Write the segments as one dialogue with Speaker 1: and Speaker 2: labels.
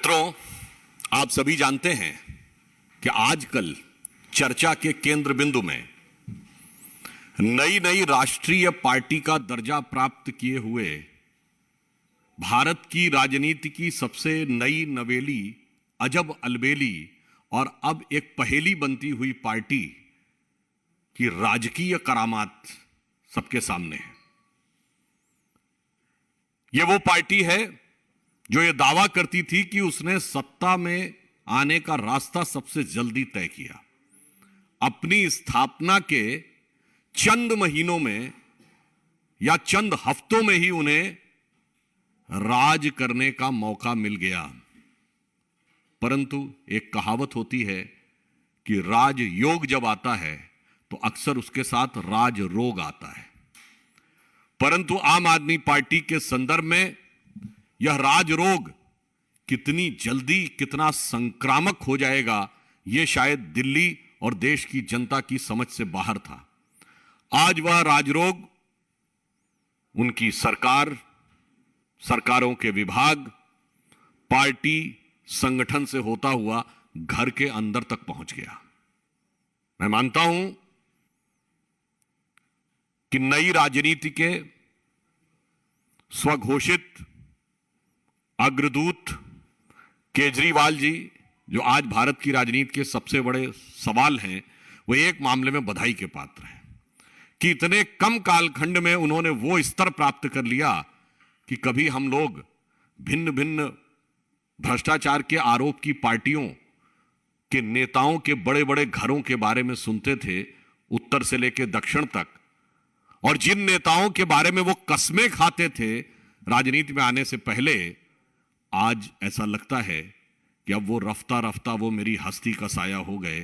Speaker 1: मित्रों, आप सभी जानते हैं कि आजकल चर्चा के केंद्र बिंदु में नई नई राष्ट्रीय पार्टी का दर्जा प्राप्त किए हुए भारत की राजनीति की सबसे नई नवेली, अजब अलबेली और अब एक पहेली बनती हुई पार्टी की राजकीय करामात सबके सामने है। यह वो पार्टी है जो ये दावा करती थी कि उसने सत्ता में आने का रास्ता सबसे जल्दी तय किया। अपनी स्थापना के चंद महीनों में या चंद हफ्तों में ही उन्हें राज करने का मौका मिल गया। परंतु एक कहावत होती है कि राजयोग जब आता है तो अक्सर उसके साथ राज रोग आता है। परंतु आम आदमी पार्टी के संदर्भ में यह राजरोग कितनी जल्दी, कितना संक्रामक हो जाएगा, यह शायद दिल्ली और देश की जनता की समझ से बाहर था। आज वह राजरोग उनकी सरकार, सरकारों के विभाग, पार्टी, संगठन से होता हुआ घर के अंदर तक पहुंच गया। मैं मानता हूं कि नई राजनीति के स्वघोषित अग्रदूत केजरीवाल जी, जो आज भारत की राजनीति के सबसे बड़े सवाल हैं, वो एक मामले में बधाई के पात्र हैं कि इतने कम कालखंड में उन्होंने वो स्तर प्राप्त कर लिया कि कभी हम लोग भिन्न भिन्न भ्रष्टाचार के आरोप की पार्टियों के नेताओं के बड़े बड़े घरों के बारे में सुनते थे, उत्तर से लेकर दक्षिण तक, और जिन नेताओं के बारे में वो कस्में खाते थे राजनीति में आने से पहले, आज ऐसा लगता है कि अब वो रफ्ता रफ्ता वो मेरी हस्ती का साया हो गए।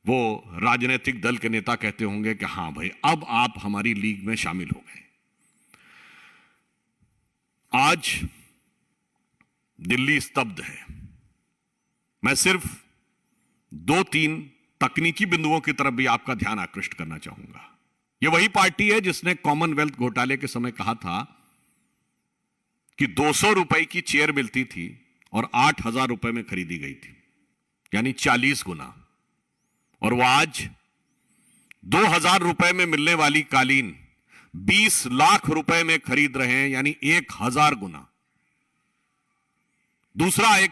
Speaker 1: वो राजनीतिक दल के नेता कहते होंगे कि हां भाई, अब आप हमारी लीग में शामिल हो गए। आज दिल्ली स्तब्ध है। मैं सिर्फ 2-3 तकनीकी बिंदुओं की तरफ भी आपका ध्यान आकृष्ट करना चाहूंगा। यह वही पार्टी है जिसने कॉमनवेल्थ घोटाले के समय कहा था कि 200 रुपए की चेयर मिलती थी और 8,000 रुपए में खरीदी गई थी, यानी 40 गुना। और वो आज 2,000 रुपए में मिलने वाली कालीन 20 लाख रुपए में खरीद रहे हैं, यानी 1,000 गुना। दूसरा एक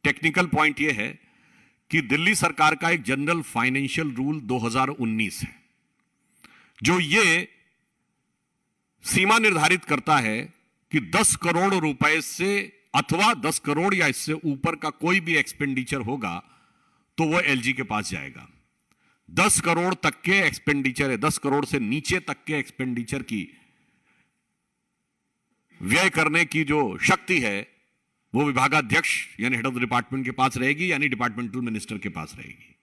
Speaker 1: टेक्निकल पॉइंट यह है कि दिल्ली सरकार का एक जनरल फाइनेंशियल रूल 2019 है, जो ये सीमा निर्धारित करता है कि 10 करोड़ रुपए से अथवा 10 करोड़ या इससे ऊपर का कोई भी एक्सपेंडिचर होगा तो वो एलजी के पास जाएगा। 10 करोड़ तक के एक्सपेंडिचर है, 10 करोड़ से नीचे तक के एक्सपेंडिचर की व्यय करने की जो शक्ति है वो विभागाध्यक्ष यानी हेड ऑफ द डिपार्टमेंट के पास रहेगी, यानी डिपार्टमेंटल मिनिस्टर के पास रहेगी।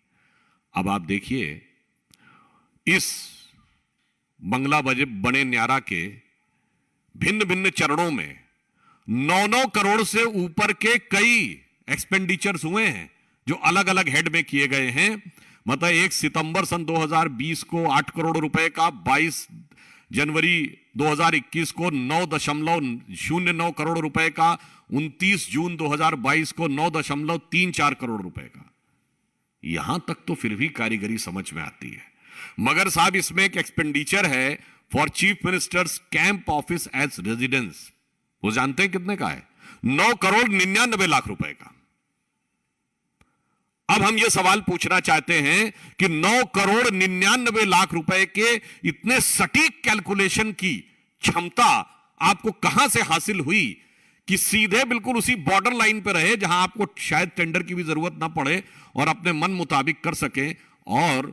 Speaker 1: अब आप देखिए, इस बंगला बने न्यारा के भिन्न भिन्न चरणों में 9-9 करोड़ से ऊपर के कई एक्सपेंडिचर्स हुए हैं जो अलग अलग हेड में किए गए हैं। मतलब 1 सितंबर सन 2020 को 8 करोड़ रुपए का, 22 जनवरी 2021 को 9.09 करोड़ रुपए का, 29 जून 2022 को 9.34 करोड़ रुपए का। यहां तक तो फिर भी कारीगरी समझ में आती है, मगर साहब इसमें एक एक्सपेंडिचर है for chief minister's camp office as residence. वो जानते हैं कितने का है? 9 करोड़ 99 लाख रुपए का। अब हम ये सवाल पूछना चाहते हैं कि 9 करोड़ 99 लाख रुपए के इतने सटीक कैलकुलेशन की क्षमता आपको कहां से हासिल हुई कि सीधे बिल्कुल उसी बॉर्डर लाइन पर रहे जहां आपको शायद टेंडर की भी जरूरत ना पड़े और अपने मन मुताबिक कर सके। और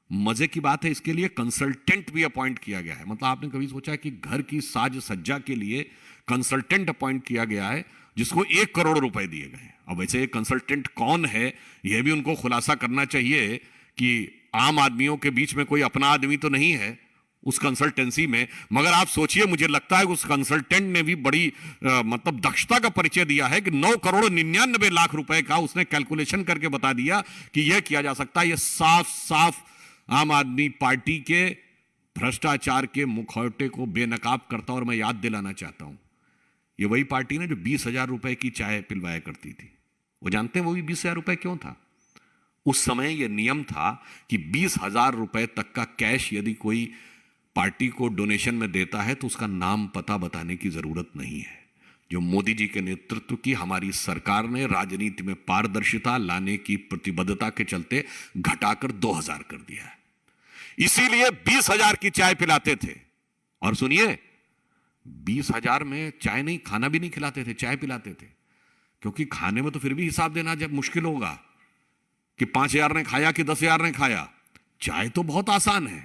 Speaker 1: मजे की बात है, इसके लिए कंसल्टेंट भी अपॉइंट किया गया है। मतलब आपने कभी सोचा कि घर की साज सज्जा के लिए कंसल्टेंट अपॉइंट किया गया है जिसको 1 करोड़ रुपए दिए गए। अब वैसे ये कंसल्टेंट कौन है यह भी उनको खुलासा करना चाहिए कि आम आदमियों के बीच में कोई अपना आदमी तो नहीं है उस कंसल्टेंसी में। मगर आप सोचिए, मुझे लगता है उस कंसल्टेंट ने भी बड़ी मतलब दक्षता का परिचय दिया है कि 9 करोड़ 99 लाख रुपए का उसने कैलकुलेशन करके बता दिया कि यह किया जा सकता है। यह साफ साफ आम आदमी पार्टी के भ्रष्टाचार के मुखौटे को बेनकाब करता। और मैं याद दिलाना चाहता हूं ये वही पार्टी ने जो 20,000 रुपए की चाय पिलवाया करती थी। वो जानते हैं वो भी 20,000 रुपए क्यों था? उस समय यह नियम था कि 20,000 रुपए तक का कैश यदि कोई पार्टी को डोनेशन में देता है तो उसका नाम पता बताने की जरूरत नहीं है। जो मोदी जी के नेतृत्व की हमारी सरकार ने राजनीति में पारदर्शिता लाने की प्रतिबद्धता के चलते घटाकर 2,000 कर दिया है। इसीलिए 20,000 की चाय पिलाते थे। और सुनिए, 20,000 में चाय नहीं, खाना भी नहीं खिलाते थे, चाय पिलाते थे। क्योंकि खाने में तो फिर भी हिसाब देना जब मुश्किल होगा कि 5,000 ने खाया कि 10,000 ने खाया। चाय तो बहुत आसान है।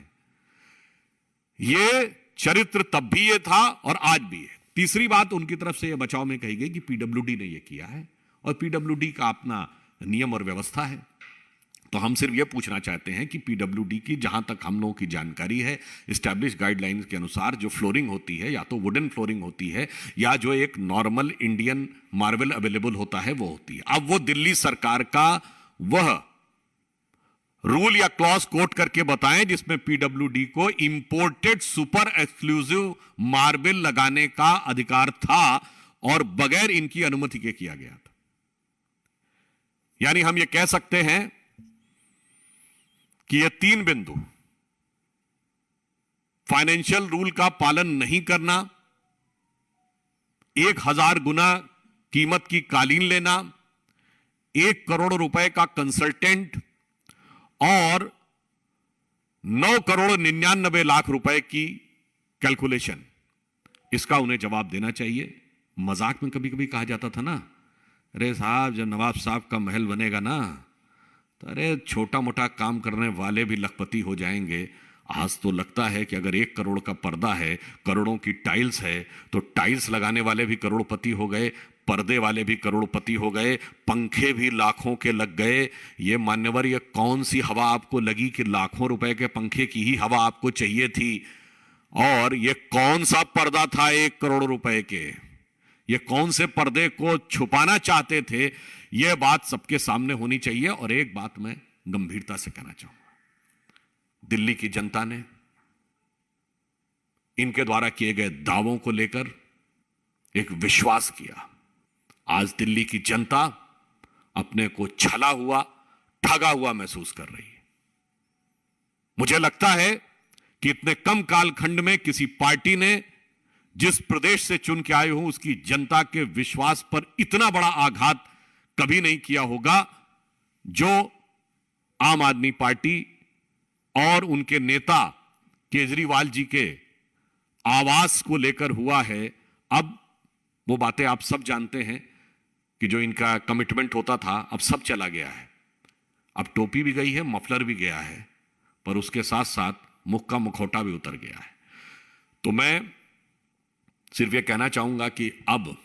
Speaker 1: यह चरित्र तब भी ये था और आज भी है। तीसरी बात उनकी तरफ से यह बचाव में कही गई कि पीडब्ल्यूडी ने यह किया है और पीडब्ल्यूडी का अपना नियम और व्यवस्था है। तो हम सिर्फ यह पूछना चाहते हैं कि पीडब्ल्यूडी की, जहां तक हम लोगों की जानकारी है, एस्टैब्लिश गाइडलाइंस के अनुसार जो फ्लोरिंग होती है या तो वुडन फ्लोरिंग होती है या जो एक नॉर्मल इंडियन मार्बल अवेलेबल होता है वो होती है। अब वो दिल्ली सरकार का वह रूल या क्लॉज कोट करके बताएं जिसमें पीडब्ल्यूडी को इंपोर्टेड सुपर एक्सक्लूसिव मार्बल लगाने का अधिकार था और बगैर इनकी अनुमति के किया गया था। यानी हम यह कह सकते हैं कि ये 3 बिंदु, फाइनेंशियल रूल का पालन नहीं करना, 1,000 गुना कीमत की कालीन लेना, 1 करोड़ रुपए का कंसल्टेंट और 9 करोड़ 99 लाख रुपए की कैलकुलेशन, इसका उन्हें जवाब देना चाहिए। मजाक में कभी कभी कहा जाता था ना, अरे साहब जब नवाब साहब का महल बनेगा ना तो अरे छोटा मोटा काम करने वाले भी लखपति हो जाएंगे। आज तो लगता है कि अगर 1 करोड़ का पर्दा है, करोड़ों की टाइल्स है, तो टाइल्स लगाने वाले भी करोड़पति हो गए, पर्दे वाले भी करोड़पति हो गए, पंखे भी लाखों के लग गए। ये मान्यवर, ये कौन सी हवा आपको लगी कि लाखों रुपए के पंखे की ही हवा आपको चाहिए थी? और ये कौन सा पर्दा था 1 करोड़ रुपए के? ये कौन से पर्दे को छुपाना चाहते थे? यह बात सबके सामने होनी चाहिए। और एक बात मैं गंभीरता से कहना चाहूंगा, दिल्ली की जनता ने इनके द्वारा किए गए दावों को लेकर एक विश्वास किया। आज दिल्ली की जनता अपने को छला हुआ, ठगा हुआ महसूस कर रही है। मुझे लगता है कि इतने कम कालखंड में किसी पार्टी ने जिस प्रदेश से चुन के आए हो उसकी जनता के विश्वास पर इतना बड़ा आघात कभी नहीं किया होगा जो आम आदमी पार्टी और उनके नेता केजरीवाल जी के आवास को लेकर हुआ है। अब वो बातें आप सब जानते हैं कि जो इनका कमिटमेंट होता था अब सब चला गया है। अब टोपी भी गई है, मफलर भी गया है, पर उसके साथ साथ मुख का मुखौटा भी उतर गया है। तो मैं सिर्फ ये कहना चाहूंगा कि अब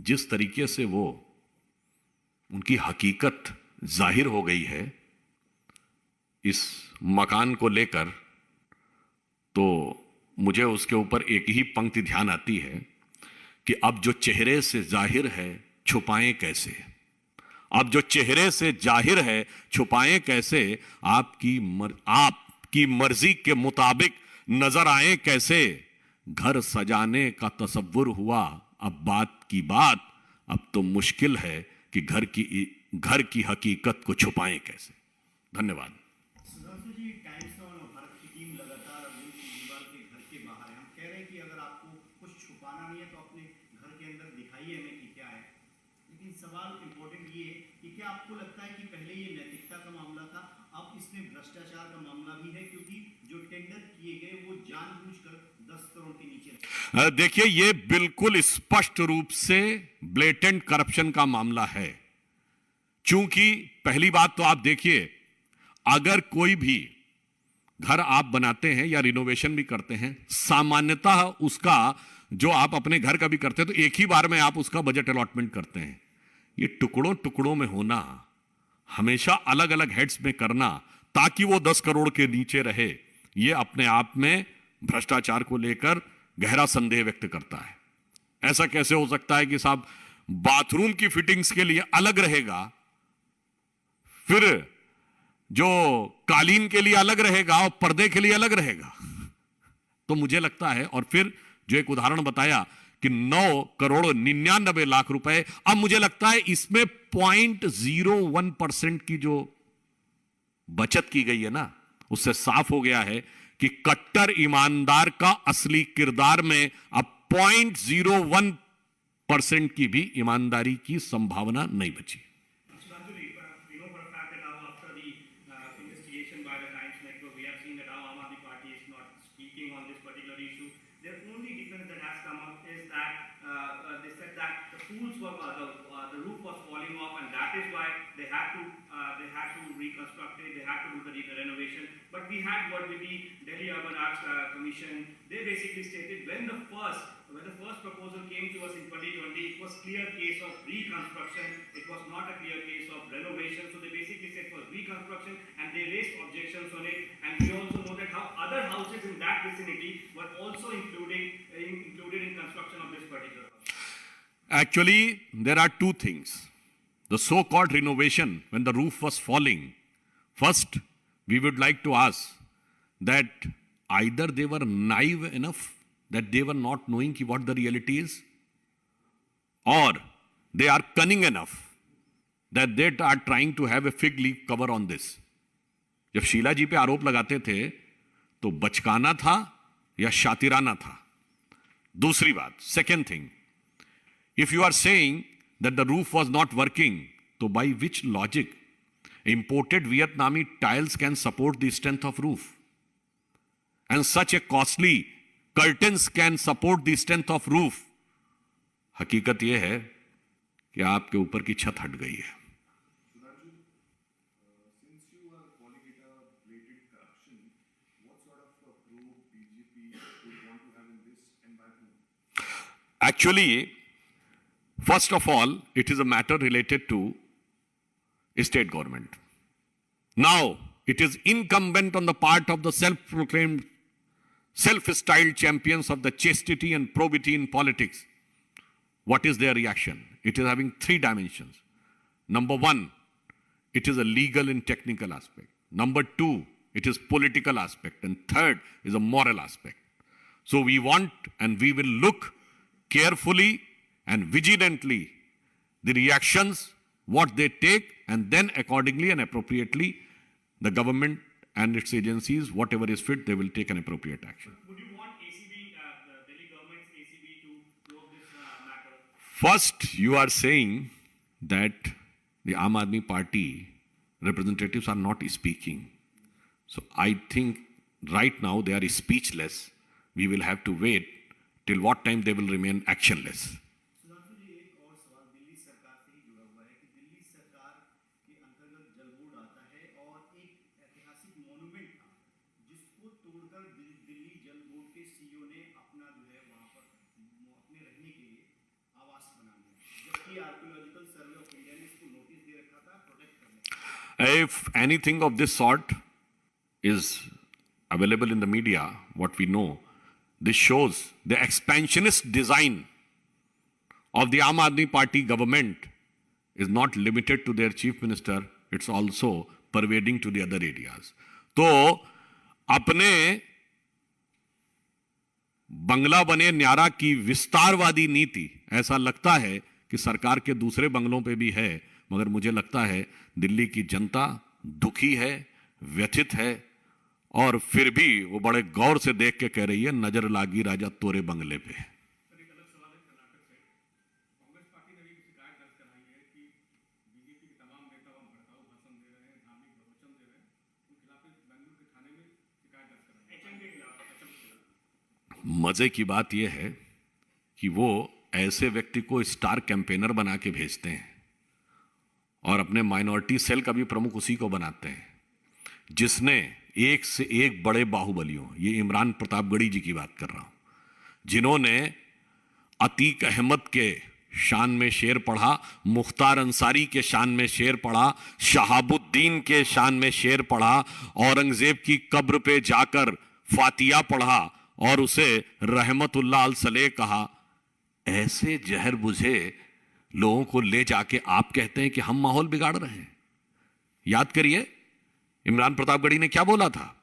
Speaker 1: जिस तरीके से वो उनकी हकीकत जाहिर हो गई है इस मकान को लेकर, तो मुझे उसके ऊपर एक ही पंक्ति ध्यान आती है कि अब जो चेहरे से जाहिर है छुपाएं कैसे। अब जो चेहरे से जाहिर है छुपाएं कैसे। आपकी मर्जी के मुताबिक नजर आए कैसे। घर सजाने का तसव्वुर हुआ अब बात की बात, अब तो मुश्किल है कि घर की हकीकत को छुपाएं कैसे। धन्यवाद।
Speaker 2: सवाल इंपॉर्टेंट ये है कि क्या आपको लगता है कि पहले ये नैतिकता का मामला था, अब इसमें भ्रष्टाचार का मामला भी है, क्योंकि जो टेंडर किए गए वो जानबूझकर 10 करोड़ के नीचे।
Speaker 1: देखिए, ये बिल्कुल स्पष्ट रूप से ब्लेटेंट करप्शन का मामला है। चूंकि पहली बात तो आप देखिए, अगर कोई भी घर आप बनाते हैं या रिनोवेशन भी करते हैं, सामान्यतः उसका जो आप अपने घर का भी करते हैं तो एक ही बार में आप उसका बजट अलॉटमेंट करते हैं। ये टुकड़ों टुकड़ों में होना, हमेशा अलग अलग हेड्स में करना ताकि वो 10 करोड़ के नीचे रहे, ये अपने आप में भ्रष्टाचार को लेकर गहरा संदेह व्यक्त करता है। ऐसा कैसे हो सकता है कि साहब बाथरूम की फिटिंग्स के लिए अलग रहेगा, फिर जो कालीन के लिए अलग रहेगा और पर्दे के लिए अलग रहेगा? तो मुझे लगता है, और फिर जो एक उदाहरण बताया कि 9,99,00,000 रुपए, अब मुझे लगता है इसमें 0.01% की जो बचत की गई है ना, उससे साफ हो गया है कि कट्टर ईमानदार का असली किरदार में अब 0.01% की भी ईमानदारी की संभावना नहीं बची।
Speaker 3: Subhanshu, we know for a fact that now after the investigation by the Times Network, we have seen that now Aam Aadmi Party is not speaking on this particular issue. Their only defense that has come up is that they said that the the roof was falling off, and that is why they had to reconstruct it, they had to do the renovation. But we had word with the Delhi Urban Arts Commission. They basically stated when the first proposal came to us in 2020, it was clear case of reconstruction. It was not a clear case of renovation. So they basically said it was reconstruction, and they raised objections on it. And we also know that how other houses in that vicinity were also included in construction of this particular house.
Speaker 1: Actually, there are two things. The so-called renovation, when the roof was falling, first, we would like to ask that either they were naive enough that they were not knowing what the reality is, or they are cunning enough that they are trying to have a fig leaf cover on this. जब शीला जी पे आरोप लगाते थे तो बचकाना था या शातिराना था? दूसरी बात, second thing, if you are saying that the roof was not working, तो by which logic imported Vietnamese tiles can support the strength of roof? And such a costly curtains can support the strength of roof? हकीकत यह है कि आपके ऊपर की छत हट गई है।
Speaker 4: Sudhanshu, since you are calling it a blatant corruption, what sort of a probe BJP would want to have in this and by whom?
Speaker 1: Actually, first of all, it is a matter related to state government. Now, it is incumbent on the part of the self-proclaimed, self-styled champions of the chastity and probity in politics. What is their reaction? It is having three dimensions. Number one, it is a legal and technical aspect. Number two, it is political aspect. And third is a moral aspect. So we want and we will look carefully and vigilantly the reactions, what they take, and then accordingly and appropriately, the government and its agencies, whatever is fit, they will take an appropriate action.
Speaker 3: Would you want ACB, the Delhi government's ACB, to probe this matter?
Speaker 1: First, you are saying that the Aam Aadmi Party representatives are not speaking. So I think right now they are speechless. We will have to wait till what time they will remain actionless.
Speaker 2: Sudhanshu जी, एक और सवाल दिल्ली सरकार से ही जुड़ा हुआ है कि दिल्ली सरकार के अंतर्गत जल बोर्ड आता है और एक ऐतिहासिक मॉन्यूमेंट था जिसको तोड़कर दिल्ली जल बोर्ड के सीईओ ने अपना जो है वहां पर अपने रहने के लिए आवास बना लिया, जबकि आर्कियोलॉजिकल सर्वे ऑफ इंडिया ने इसको नोटिस दे रखा था प्रोटेक्ट करने के लिए।
Speaker 1: If anything of this sort is available in the media, what we know, this shows the expansionist design of the Aam Aadmi Party government is not limited to their chief minister, it's also pervading to the other areas. तो अपने बंगला बने न्यारा की विस्तारवादी नीति, ऐसा लगता है कि सरकार के दूसरे बंगलों पे भी है, मगर मुझे लगता है दिल्ली की जनता दुखी है, व्यथित है, और फिर भी वो बड़े गौर से देख के कह रही है, नजर लागी राजा तोरे बंगले पे।
Speaker 3: सर, एक अलग सवाल है कर्नाटक से। कांग्रेस पार्टी ने भी शिकायत दर्ज कराई है कि बीजेपी के तमाम नेता वहां भड़काऊ भाषण दे रहे हैं, धार्मिक प्रवचन दे रहे हैं, उनके खिलाफ बेंगलुरु के थाने में शिकायत दर्ज कराई है। एचएम के खिलाफ।
Speaker 1: मजे की बात यह है कि वो ऐसे व्यक्ति को स्टार कैंपेनर बना के भेजते हैं और अपने माइनॉरिटी सेल का भी प्रमुख उसी को बनाते हैं, जिसने एक से एक बड़े बाहुबलियों, ये इमरान प्रतापगढ़ी जी की बात कर रहा हूं, जिन्होंने अतीक अहमद के शान में शेर पढ़ा, मुख्तार अंसारी के शान में शेर पढ़ा, शहाबुद्दीन के शान में शेर पढ़ा, औरंगजेब की कब्र पे जाकर फातिया पढ़ा और उसे रहमतुल्लाह अल सलेह कहा। ऐसे जहर बुझे लोगों को ले जाके आप कहते हैं कि हम माहौल बिगाड़ रहे हैं। याद करिए इमरान प्रतापगढ़ी ने क्या बोला था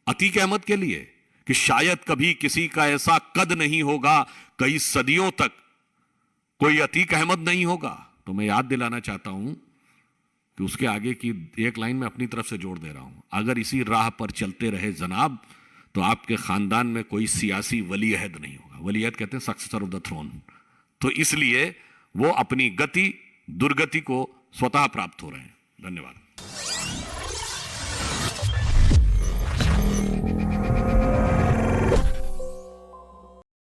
Speaker 1: अतीक अहमद के लिए कि शायद कभी किसी का ऐसा कद नहीं होगा, कई सदियों तक कोई अतीक अहमद नहीं होगा। तो मैं याद दिलाना चाहता हूं कि उसके आगे की एक लाइन में अपनी तरफ से जोड़ दे रहा हूं, अगर इसी राह पर चलते रहे जनाब तो आपके खानदान में कोई सियासी वलीअहद नहीं होगा। वलीअहद कहते हैं सक्सेसर ऑफ द थ्रोन। तो इसलिए वो अपनी गति दुर्गति को स्वतः प्राप्त हो रहे हैं। धन्यवाद।